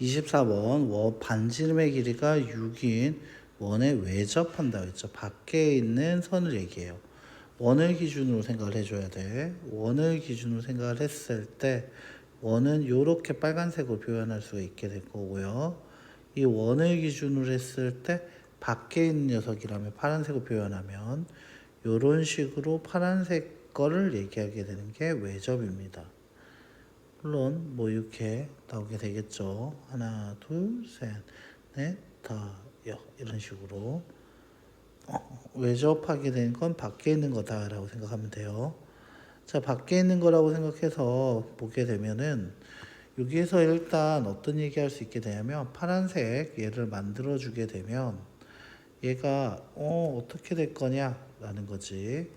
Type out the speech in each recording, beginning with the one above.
24번 반지름의 길이가 6인 원에 왜 접한다고 했죠? 밖에 있는 선을 얘기해요. 원을 기준으로 생각을 해줘야 돼. 원을 기준으로 생각을 했을 때 원은 이렇게 빨간색으로 표현할 수가 있게 될 거고요. 이 원을 기준으로 했을 때 밖에 있는 녀석이라면 파란색으로 표현하면 이런 식으로 파란색 거를 얘기하게 되는 게 외접입니다. 물론 뭐 이렇게 나오게 되겠죠. 하나, 둘, 셋, 넷, 다, 이런 식으로 외접하게 된 건 밖에 있는 거다라고 생각하면 돼요. 자, 밖에 있는 거라고 생각해서 보게 되면은 여기에서 일단 어떤 얘기 할 수 있게 되냐면 파란색 얘를 만들어 주게 되면 얘가 어떻게 될 거냐라는 거지.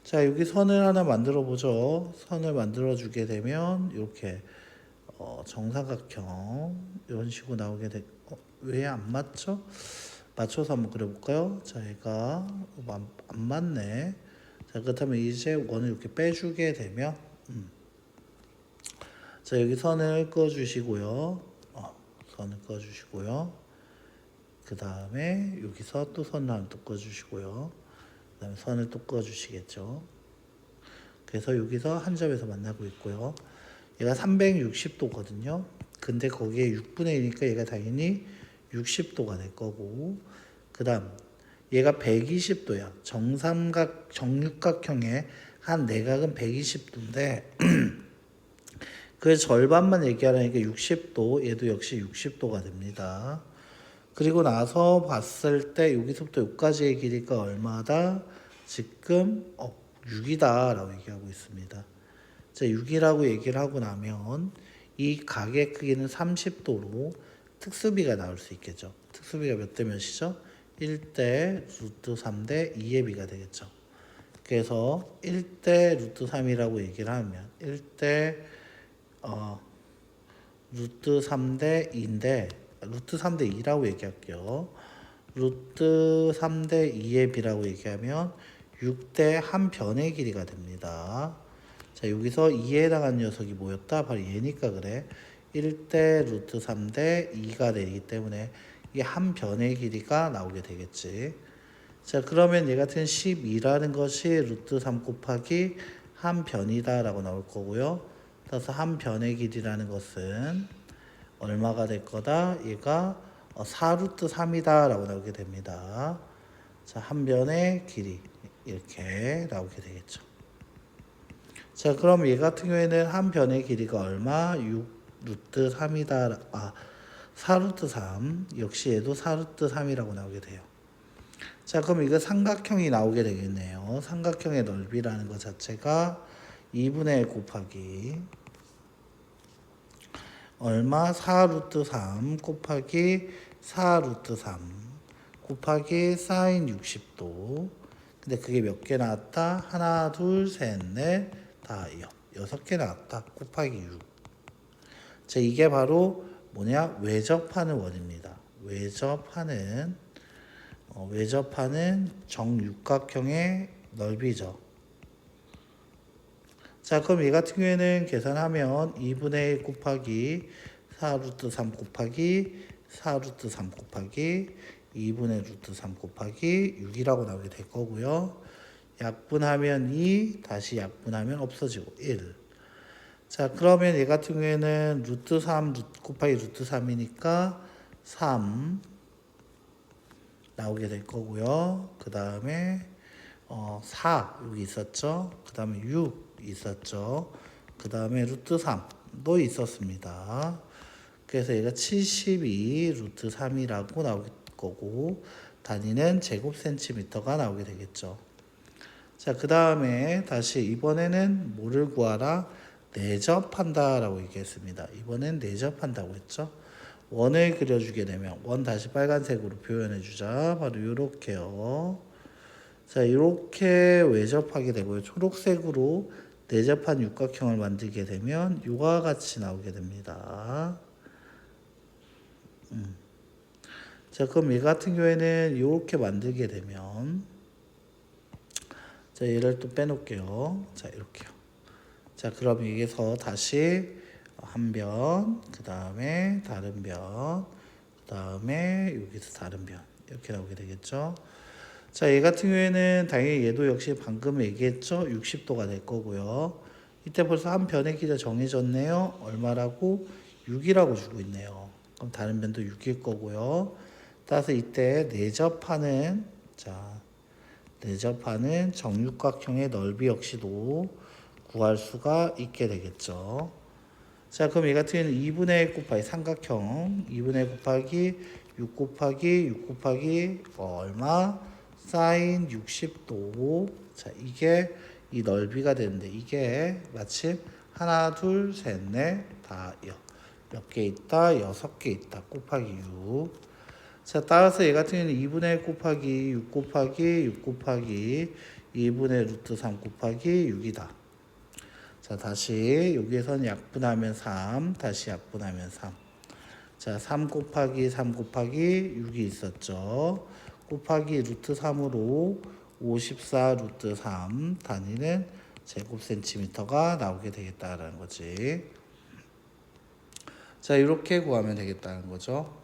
자, 여기 선을 하나 만들어 보죠. 선을 만들어 주게 되면 이렇게 정사각형 이런 식으로 나오게 돼. 왜 안 맞죠? 맞춰서 한번 그려볼까요? 자, 얘가 안 맞네. 자, 그렇다면 이제 원을 이렇게 빼주게 되면, 자, 여기 선을 꺼주시고요. 선을 꺼주시고요. 그 다음에 여기서 또 선을 하나 또 꺼주시고요. 그 다음에 선을 또 꺼주시겠죠. 그래서 여기서 한 점에서 만나고 있고요. 얘가 360도거든요. 근데 거기에 6분의 1이니까 얘가 당연히 60도가 될 거고, 그 다음 얘가 120도야. 정육각형의 한 내각은 120도인데 그 절반만 얘기하라니까 60도, 얘도 역시 60도가 됩니다. 그리고 나서 봤을 때 여기서부터 여기까지의 길이가 얼마다? 지금 6이다 라고 얘기하고 있습니다. 자, 6이라고 얘기를 하고 나면 이 각의 크기는 30도로 특수비가 나올 수 있겠죠. 특수비가 몇 대 몇이죠? 1대 루트 3대 2의 비가 되겠죠. 그래서 1대 루트 3이라고 얘기를 하면 1대 루트 3대 2인데 루트 3대 2라고 얘기할게요. 루트 3대 2의 비라고 얘기하면 6대 한 변의 길이가 됩니다. 자, 여기서 2에 해당하는 녀석이 뭐였다? 바로 얘니까 그래. 1대 루트 3대 2가 되기 때문에 이게 한 변의 길이가 나오게 되겠지. 자, 그러면 얘 같은 12라는 것이 루트 3 곱하기 한 변이다 라고 나올 거고요. 따라서 한 변의 길이라는 것은 얼마가 될 거다? 얘가 4루트 3이다 라고 나오게 됩니다. 자, 한 변의 길이 이렇게 나오게 되겠죠. 자, 그럼 얘 같은 경우에는 한 변의 길이가 얼마? 6루트 3이다. 4루트 3. 역시 얘도 4루트 3이라고 나오게 돼요. 자, 그럼 이거 삼각형이 나오게 되겠네요. 삼각형의 넓이라는 것 자체가 2분의 1 곱하기 얼마? 4루트 3 곱하기 4루트 3 곱하기 사인 60도. 근데 그게 몇 개 나왔다? 하나, 둘, 셋, 넷, 다, 6개 나왔다. 곱하기 6. 자, 이게 바로 뭐냐? 외접하는 원입니다. 외접하는 정육각형의 넓이죠. 자, 그럼 얘 같은 경우에는 계산하면 2분의 1 곱하기 4루트 3 곱하기 4루트 3 곱하기 2분의 루트 3 곱하기 6이라고 나오게 될 거고요. 약분하면 2, 다시 약분하면 없어지고 1. 자, 그러면 얘 같은 경우에는 루트 3 곱하기 루트 3이니까 3 나오게 될 거고요. 그 다음에 4 여기 있었죠. 그 다음에 6 있었죠. 그 다음에 루트 3도 있었습니다. 그래서 얘가 72 루트 3이라고 나올 거고 단위는 제곱센티미터가 나오게 되겠죠. 자, 그 다음에 다시 이번에는 뭐를 구하라? 내접한다 라고 얘기했습니다. 이번엔 내접한다고 했죠. 원을 그려주게 되면 원 다시 빨간색으로 표현해 주자. 바로 이렇게요. 자, 이렇게 외접하게 되고요. 초록색으로 내접한 육각형을 만들게 되면 이와 같이 나오게 됩니다. 자, 그럼 얘 같은 경우에는 이렇게 만들게 되면 자, 얘를 또 빼놓을게요. 자, 이렇게요. 자, 그럼 여기서 다시 한 변, 그 다음에 다른 변, 그 다음에 여기서 다른 변 이렇게 나오게 되겠죠. 자, 얘 같은 경우에는 당연히 얘도 역시 방금 얘기했죠. 60도가 될 거고요. 이때 벌써 한 변의 길이가 정해졌네요. 얼마라고? 6이라고 주고 있네요. 그럼 다른 변도 6일 거고요. 따라서 이때 내접하는 정육각형의 넓이 역시도 구할 수가 있게 되겠죠. 자, 그럼 이 같은 경우는 2분의 1 곱하기 삼각형 2분의 1 곱하기 6 곱하기 6 곱하기 얼마? 사인 60도. 자, 이게 이 넓이가 되는데 이게 마침 하나, 둘, 셋, 넷, 다 몇 개 있다? 6개 있다. 곱하기 6. 자, 따라서 얘 같은 경우는 2분의 1 곱하기 6 곱하기 6 곱하기 2분의 루트 3 곱하기 6이다. 자, 다시 여기에서는 약분하면 3, 다시 약분하면 3. 자, 3 곱하기 3 곱하기 6이 있었죠. 곱하기 루트 3으로 54 루트 3 단위는 제곱 센티미터가 나오게 되겠다라는 거지. 자, 이렇게 구하면 되겠다는 거죠.